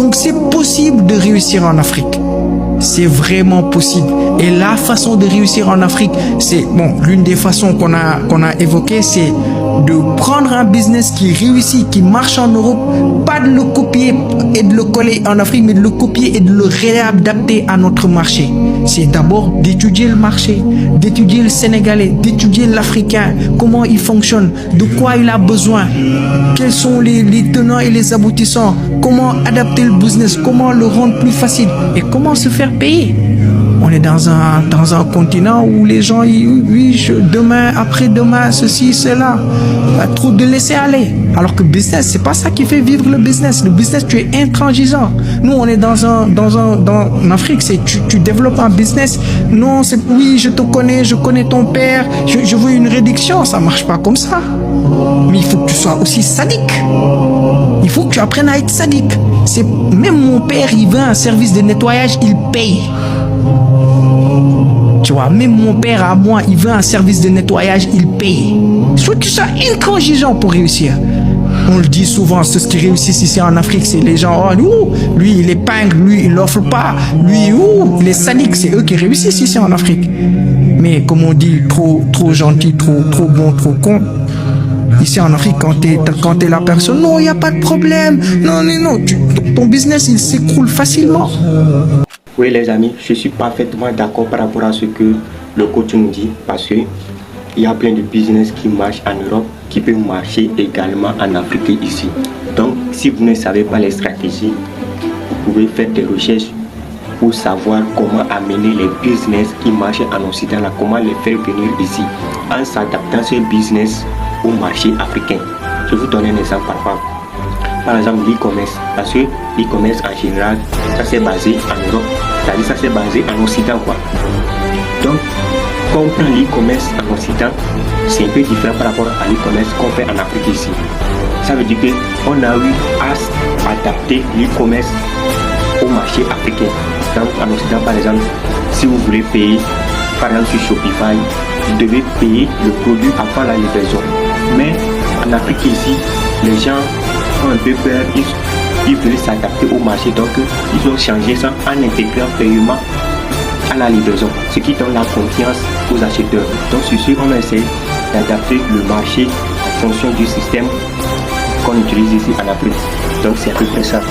Donc c'est possible de réussir en Afrique. C'est vraiment possible. Et la façon de réussir en Afrique, c'est l'une des façons qu'on a évoquées, c'est de prendre un business qui réussit, qui marche en Europe, pas de le copier et de le coller en Afrique, mais de le copier et de le réadapter à notre marché. C'est d'abord d'étudier le marché, d'étudier le Sénégalais, d'étudier l'Africain, comment il fonctionne, de quoi il a besoin, quels sont les tenants et les aboutissants, comment adapter le business, comment le rendre plus facile et comment se faire payer. On est dans un continent où les gens, demain, après-demain, ceci, cela, trop de laisser aller. Alors que business, c'est pas ça qui fait vivre le business. Le business, tu es intransigeant. Nous, on est en Afrique, c'est tu développes un business. Non, c'est oui, je te connais, je connais ton père, je veux une réduction. Ça marche pas comme ça. Mais il faut que tu sois aussi sadique. Il faut que tu apprennes à être sadique. Même mon père, il veut un service de nettoyage, il paye. Tu vois, même mon père à moi, il veut un service de nettoyage, il paye. Il faut que tu sois intransigeant pour réussir. On le dit souvent, ceux qui réussissent ici en Afrique, c'est les gens, lui il épingle, lui il l'offre pas, lui il est sadique, c'est eux qui réussissent ici en Afrique. Mais comme on dit, trop gentil, trop bon, trop con. Ici en Afrique, quand t'es la personne, non, il n'y a pas de problème, non, ton business il s'écroule facilement. Oui les amis, je suis parfaitement d'accord par rapport à ce que le coach nous dit, parce que il y a plein de business qui marchent en Europe, qui peuvent marcher également en Afrique ici. Donc si vous ne savez pas les stratégies, vous pouvez faire des recherches pour savoir comment amener les business qui marchent en Occident, là, comment les faire venir ici, en s'adaptant ce business au marché africain. Je vais vous donner un exemple par exemple l'e-commerce, parce que l'e-commerce en général, ça c'est basé en Europe, c'est-à-dire ça c'est basé en Occident quoi. Donc, quand on prend l'e-commerce en Occident, c'est un peu différent par rapport à l'e-commerce qu'on fait en Afrique ici. Ça veut dire qu'on a eu à adapter l'e-commerce au marché africain. Donc en Occident par exemple, si vous voulez payer par exemple sur Shopify, vous devez payer le produit avant la livraison. Mais en Afrique ici, les gens ont un peu peur, ils veulent s'adapter au marché, donc ils ont changé ça en intégrant paiement à la livraison, ce qui donne la confiance aux acheteurs. Donc sur ce, on essaie d'adapter le marché en fonction du système qu'on utilise ici en Afrique. Donc c'est à peu près ça.